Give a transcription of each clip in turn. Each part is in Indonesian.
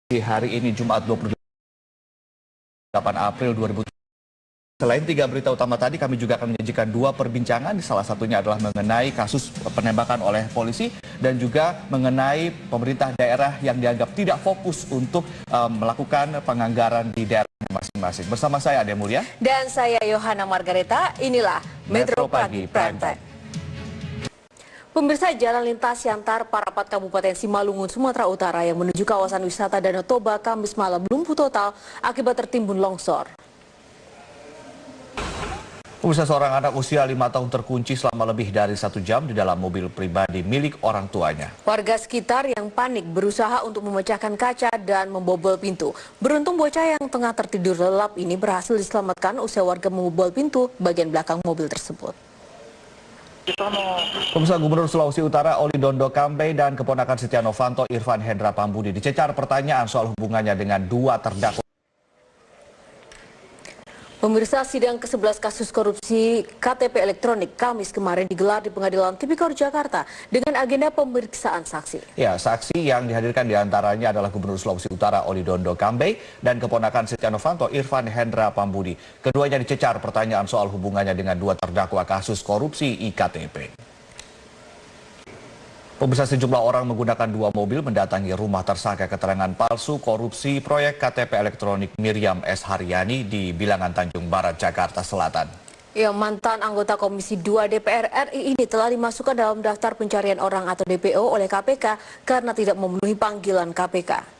Hari ini Jumat 28 April 2020. Selain 3 berita utama tadi, kami juga akan menyajikan 2 perbincangan. Salah satunya adalah mengenai kasus penembakan oleh polisi dan juga mengenai pemerintah daerah yang dianggap tidak fokus untuk melakukan penganggaran di daerah masing-masing. Bersama saya Ade Mulya dan saya Yohana Margareta. Inilah Metro Pagi Prime Time. Pemirsa, jalan lintas Siantar Parapat Kabupaten Simalungun, Sumatera Utara yang menuju kawasan wisata Danau Toba Kamis malam lumpuh total akibat tertimbun longsor. Pemirsa, seorang anak usia 5 tahun terkunci selama lebih dari 1 jam di dalam mobil pribadi milik orang tuanya. Warga sekitar yang panik berusaha untuk memecahkan kaca dan membobol pintu. Beruntung bocah yang tengah tertidur lelap ini berhasil diselamatkan usai warga membobol pintu bagian belakang mobil tersebut. Pemirsa, Gubernur Sulawesi Utara Oli Dondo Kambe dan keponakan Setia Novanto Irfan Hendra Pambudi dicecar pertanyaan soal hubungannya dengan 2 terdakwa. Pemirsa, sidang ke-11 kasus korupsi KTP elektronik Kamis kemarin digelar di Pengadilan Tipikor Jakarta dengan agenda pemeriksaan saksi. Ya, saksi yang dihadirkan diantaranya adalah Gubernur Sulawesi Utara Oli Dondo Kambe dan keponakan Setia Novanto Irfan Hendra Pambudi. Keduanya dicecar pertanyaan soal hubungannya dengan 2 terdakwa kasus korupsi iktp. Pemirsa, sejumlah orang menggunakan 2 mobil mendatangi rumah tersangka keterangan palsu korupsi proyek KTP elektronik Miriam S. Haryani di Bilangan Tanjung Barat, Jakarta Selatan. Ya, mantan anggota Komisi 2 DPR RI ini telah dimasukkan dalam daftar pencarian orang atau DPO oleh KPK karena tidak memenuhi panggilan KPK.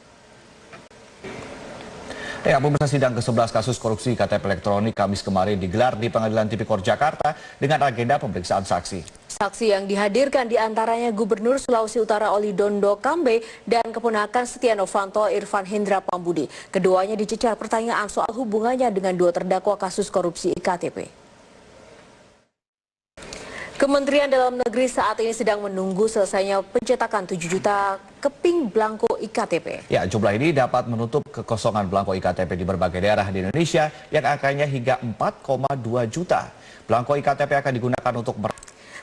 Ya, pemirsa, sidang ke-11 kasus korupsi KTP elektronik Kamis kemarin digelar di Pengadilan Tipikor Jakarta dengan agenda pemeriksaan saksi. Saksi yang dihadirkan diantaranya Gubernur Sulawesi Utara Oli Dondo Kambe dan keponakan Setia Novanto Irfan Hendra Pambudi. Keduanya dicecar pertanyaan soal hubungannya dengan 2 terdakwa kasus korupsi iktp. Kementerian Dalam Negeri saat ini sedang menunggu selesainya pencetakan 7 juta keping belangko iktp. Ya, jumlah ini dapat menutup kekosongan belangko iktp di berbagai daerah di Indonesia yang angkanya hingga 4,2 juta. Belangko iktp akan digunakan untuk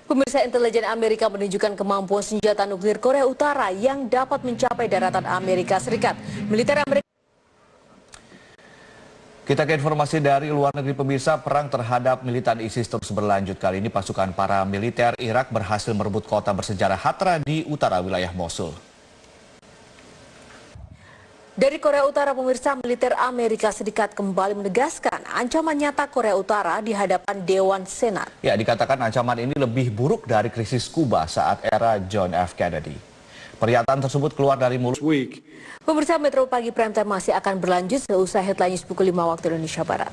Pemirsa, intelijen Amerika menunjukkan kemampuan senjata nuklir Korea Utara yang dapat mencapai daratan Amerika Serikat. Militer Amerika. Kita ke informasi dari luar negeri, pemirsa. Perang terhadap militan ISIS terus berlanjut. Kali ini pasukan paramiliter Irak berhasil merebut kota bersejarah Hatra di utara wilayah Mosul. Dari Korea Utara, pemirsa, militer Amerika Serikat kembali menegaskan ancaman nyata Korea Utara di hadapan Dewan Senat. Ya, dikatakan ancaman ini lebih buruk dari krisis Kuba saat era John F. Kennedy. Pernyataan tersebut keluar dari mulut. Pemirsa, Metro Pagi Prime Time masih akan berlanjut seusai headline news pukul 5 waktu Indonesia Barat.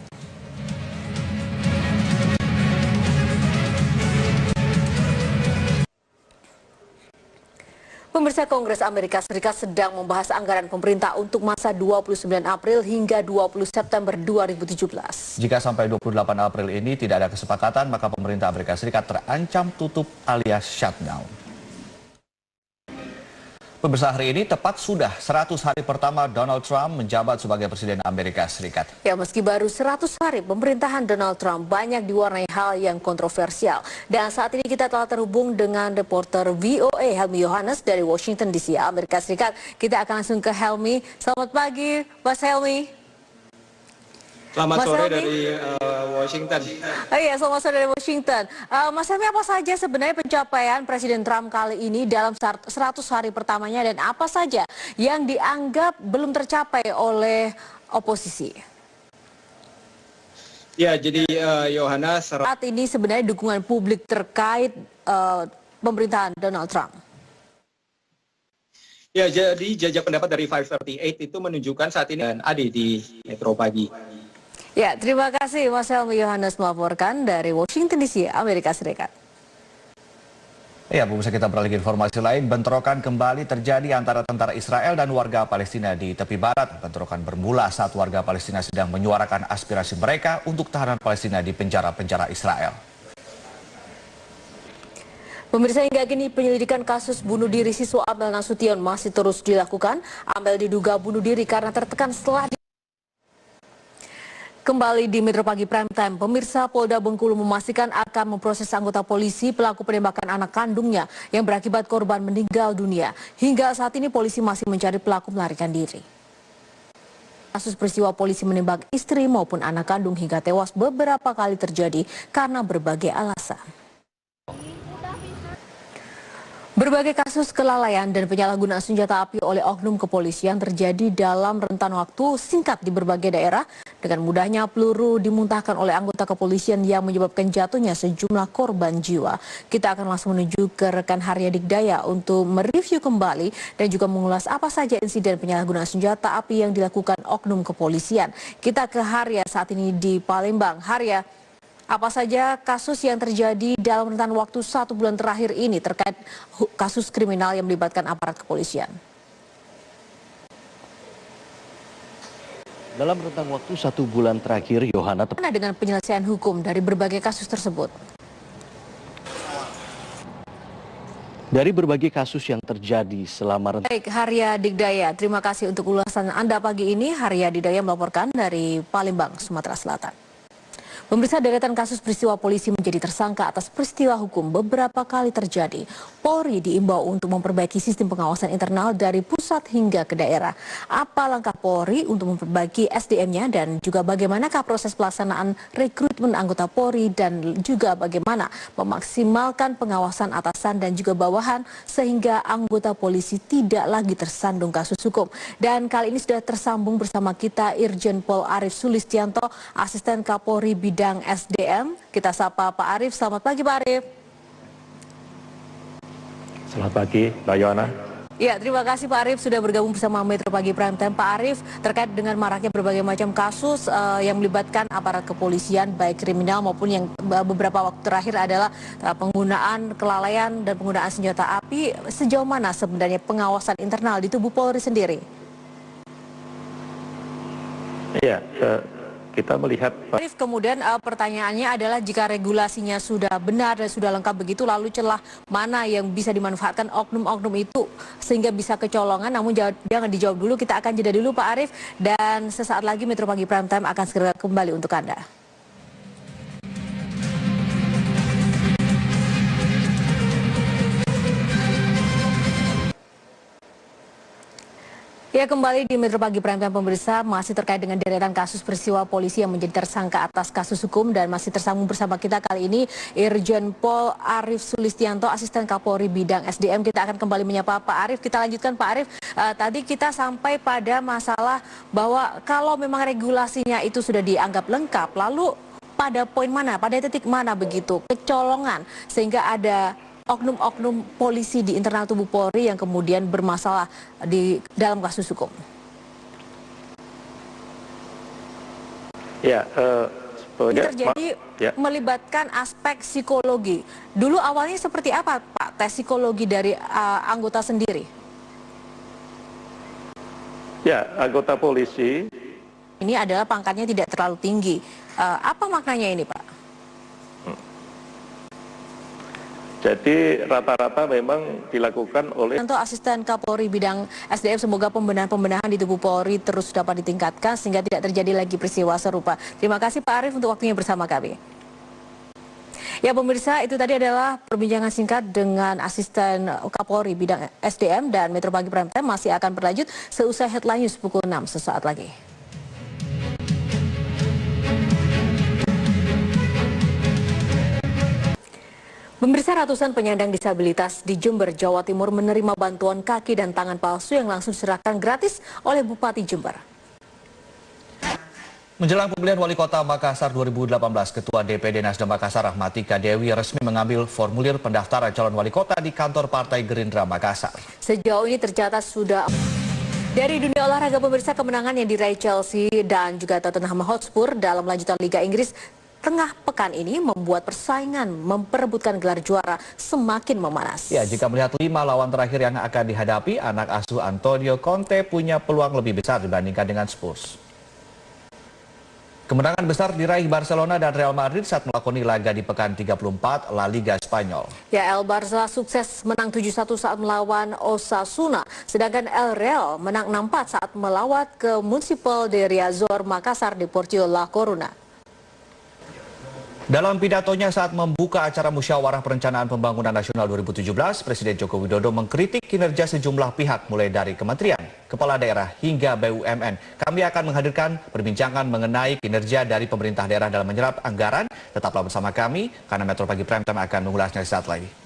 Pemirsa, Kongres Amerika Serikat sedang membahas anggaran pemerintah untuk masa 29 April hingga 20 September 2017. Jika sampai 28 April ini tidak ada kesepakatan, maka pemerintah Amerika Serikat terancam tutup alias shutdown. Pemirsa, hari ini tepat sudah 100 hari pertama Donald Trump menjabat sebagai Presiden Amerika Serikat. Ya, meski baru 100 hari pemerintahan Donald Trump banyak diwarnai hal yang kontroversial. Dan saat ini kita telah terhubung dengan reporter VOA Helmi Yohanes dari Washington DC, Amerika Serikat. Kita akan langsung ke Helmi. Selamat pagi, Mas Helmi. Selamat sore dari Washington. Oh iya, selamat sore dari Washington. Mas Helmi, apa saja sebenarnya pencapaian Presiden Trump kali ini dalam 100 hari pertamanya dan apa saja yang dianggap belum tercapai oleh oposisi? Ya, jadi Yohana, saat ini sebenarnya dukungan publik terkait pemerintahan Donald Trump. Ya, jadi jajak pendapat dari 538 itu menunjukkan saat ini dan Ade di Metro Pagi. Ya, terima kasih Mas Helmi Yohanes melaporkan dari Washington DC, Amerika Serikat. Ya, pemirsa, kita beralih ke informasi lain. Bentrokan kembali terjadi antara tentara Israel dan warga Palestina di tepi barat. Bentrokan bermula saat warga Palestina sedang menyuarakan aspirasi mereka untuk tahanan Palestina di penjara-penjara Israel. Pemirsa, hingga kini penyelidikan kasus bunuh diri siswa Amel Nasution masih terus dilakukan. Amel diduga bunuh diri karena tertekan setelah Kembali di Metro Pagi Prime Time, pemirsa, Polda Bengkulu memastikan akan memproses anggota polisi pelaku penembakan anak kandungnya yang berakibat korban meninggal dunia. Hingga saat ini polisi masih mencari pelaku melarikan diri. Kasus peristiwa polisi menembak istri maupun anak kandung hingga tewas beberapa kali terjadi karena berbagai alasan. Berbagai kasus kelalaian dan penyalahgunaan senjata api oleh oknum kepolisian terjadi dalam rentan waktu singkat di berbagai daerah. Dengan mudahnya peluru dimuntahkan oleh anggota kepolisian yang menyebabkan jatuhnya sejumlah korban jiwa. Kita akan langsung menuju ke rekan Harya Digdaya untuk mereview kembali dan juga mengulas apa saja insiden penyalahgunaan senjata api yang dilakukan oknum kepolisian. Kita ke Harya saat ini di Palembang. Harya, apa saja kasus yang terjadi dalam rentan waktu 1 bulan terakhir ini terkait kasus kriminal yang melibatkan aparat kepolisian? Dalam rentang waktu 1 bulan terakhir, Yohana, Dengan penyelesaian hukum dari berbagai kasus tersebut? dari berbagai kasus yang terjadi selama rentan. Baik, Harya Digdaya, terima kasih untuk ulasan Anda pagi ini. Harya Digdaya melaporkan dari Palembang, Sumatera Selatan. Pemirsa, deretan kasus peristiwa polisi menjadi tersangka atas peristiwa hukum beberapa kali terjadi. Polri diimbau untuk memperbaiki sistem pengawasan internal dari pusat hingga ke daerah. Apa langkah Polri untuk memperbaiki SDM-nya dan juga bagaimanakah proses pelaksanaan rekrutmen anggota Polri dan juga bagaimana memaksimalkan pengawasan atasan dan juga bawahan sehingga anggota polisi tidak lagi tersandung kasus hukum. Dan kali ini sudah tersambung bersama kita Irjen Pol Arief Sulistianto, Asisten Kapolri Bidang SDM. Kita sapa Pak Arief. Selamat pagi Pak Arief. Selamat pagi, Mbak Yohana. Ya, terima kasih Pak Arief sudah bergabung bersama Metro Pagi Prime Time. Pak Arief, terkait dengan maraknya berbagai macam kasus yang melibatkan aparat kepolisian, baik kriminal maupun yang beberapa waktu terakhir adalah penggunaan kelalaian dan penggunaan senjata api. Sejauh mana sebenarnya pengawasan internal di tubuh Polri sendiri? Iya, kita melihat Arief, kemudian pertanyaannya adalah jika regulasinya sudah benar dan sudah lengkap begitu, lalu celah mana yang bisa dimanfaatkan oknum-oknum itu sehingga bisa kecolongan. Namun jangan dijawab dulu, kita akan jeda dulu Pak Arief, dan sesaat lagi Metro Pagi Prime Time akan segera kembali untuk Anda. Ya, kembali di Metro Pagi Prime Time pemirsa, masih terkait dengan deretan kasus peristiwa polisi yang menjadi tersangka atas kasus hukum, dan masih tersambung bersama kita kali ini Irjen Pol Arief Sulistianto, Asisten Kapolri Bidang SDM. Kita akan kembali menyapa Pak Arief. Kita lanjutkan Pak Arief. Tadi kita sampai pada masalah bahwa kalau memang regulasinya itu sudah dianggap lengkap, lalu pada poin mana, pada titik mana begitu kecolongan sehingga ada oknum-oknum polisi di internal tubuh Polri yang kemudian bermasalah di dalam kasus hukum? ya Ini terjadi melibatkan aspek psikologi. Dulu awalnya seperti apa Pak tes psikologi dari anggota sendiri? Ya, anggota polisi Ini adalah pangkatnya tidak terlalu tinggi. Apa maknanya ini Pak? jadi rata-rata memang dilakukan oleh Untuk Asisten Kapolri Bidang SDM, semoga pembenahan di tubuh Polri terus dapat ditingkatkan sehingga tidak terjadi lagi peristiwa serupa. Terima kasih Pak Arief untuk waktunya bersama kami. Ya pemirsa, itu tadi adalah perbincangan singkat dengan Asisten Kapolri Bidang SDM, dan Metro Pagi Prime Time masih akan berlanjut seusai headline news pukul 6 sesaat lagi. Pemirsa, ratusan penyandang disabilitas di Jember, Jawa Timur menerima bantuan kaki dan tangan palsu yang langsung diserahkan gratis oleh Bupati Jember. Menjelang pemilihan Wali Kota Makassar 2018, Ketua DPD Nasdem Makassar Rahmatika Dewi resmi mengambil formulir pendaftaran calon wali kota di kantor Partai Gerindra Makassar. Sejauh ini tercatat sudah dari dunia olahraga pemirsa, kemenangan yang diraih Chelsea dan juga Tottenham Hotspur dalam lanjutan Liga Inggris tengah pekan ini membuat persaingan memperebutkan gelar juara semakin memanas. Ya, jika melihat 5 lawan terakhir yang akan dihadapi, anak asuh Antonio Conte punya peluang lebih besar dibandingkan dengan Spurs. Kemenangan besar diraih Barcelona dan Real Madrid saat melakoni laga di pekan 34 La Liga Spanyol. Ya, El Barça sukses menang 7-1 saat melawan Osasuna, sedangkan El Real menang 6-4 saat melawat ke Municipal de Riazor Makassar di Portillo La Coruna. Dalam pidatonya saat membuka acara Musyawarah Perencanaan Pembangunan Nasional 2017, Presiden Joko Widodo mengkritik kinerja sejumlah pihak mulai dari kementerian, kepala daerah hingga BUMN. Kami akan menghadirkan perbincangan mengenai kinerja dari pemerintah daerah dalam menyerap anggaran. Tetaplah bersama kami karena Metro Pagi Prime Time akan mengulasnya saat lagi.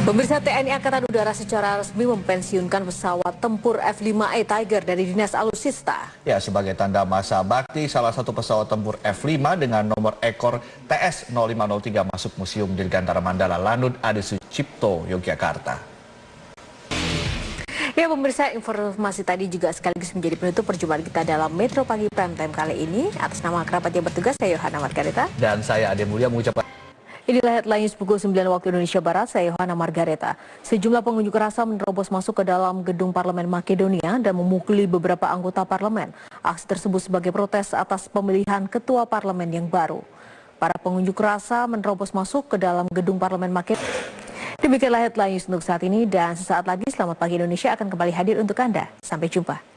Pemirsa, TNI Angkatan Udara secara resmi mempensiunkan pesawat tempur F-5E Tiger dari Dinas Alutsista. Ya, sebagai tanda masa bakti, salah satu pesawat tempur F-5 dengan nomor ekor TS-0503 masuk Museum Dirgantara Mandala Lanud Adi Sucipto, Yogyakarta. Ya pemirsa, informasi tadi juga sekaligus menjadi penutup perjumpaan kita dalam Metro Pagi Prime Time kali ini. Atas nama kerabat yang bertugas, saya Yohana Margareta. Dan saya Ade Mulia mengucapkan... Inilah headline pukul 9 waktu Indonesia Barat, saya Yohana Margareta. Sejumlah pengunjuk rasa menerobos masuk ke dalam gedung parlemen Makedonia dan memukuli beberapa anggota parlemen. Aksi tersebut sebagai protes atas pemilihan ketua parlemen yang baru. Para pengunjuk rasa menerobos masuk ke dalam gedung parlemen Makedonia. Demikianlah headline news untuk saat ini dan sesaat lagi Selamat Pagi Indonesia akan kembali hadir untuk Anda. Sampai jumpa.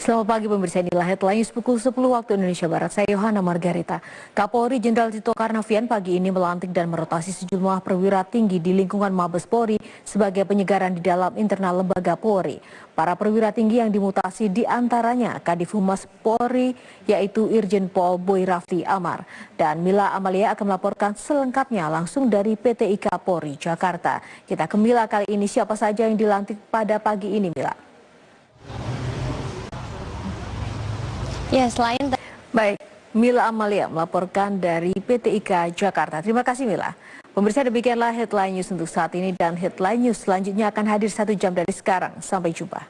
Selamat pagi pemirsa, inilah headline pukul 10 waktu Indonesia Barat. Saya Yohana Margareta. Kapolri Jenderal Tito Karnavian pagi ini melantik dan merotasi sejumlah perwira tinggi di lingkungan Mabes Polri sebagai penyegaran di dalam internal lembaga Polri. Para perwira tinggi yang dimutasi diantaranya Kadif Humas Polri yaitu Irjen Pol Boy Rafli Amar. Dan Mila Amalia akan melaporkan selengkapnya langsung dari PT IKA Polri Jakarta. Kita ke Mila kali ini, siapa saja yang dilantik pada pagi ini, Mila? Ya, selain... Baik, Mila Amalia melaporkan dari PT IKA Jakarta. Terima kasih Mila. Pemirsa, demikianlah headline news untuk saat ini dan headline news selanjutnya akan hadir 1 jam dari sekarang. Sampai jumpa.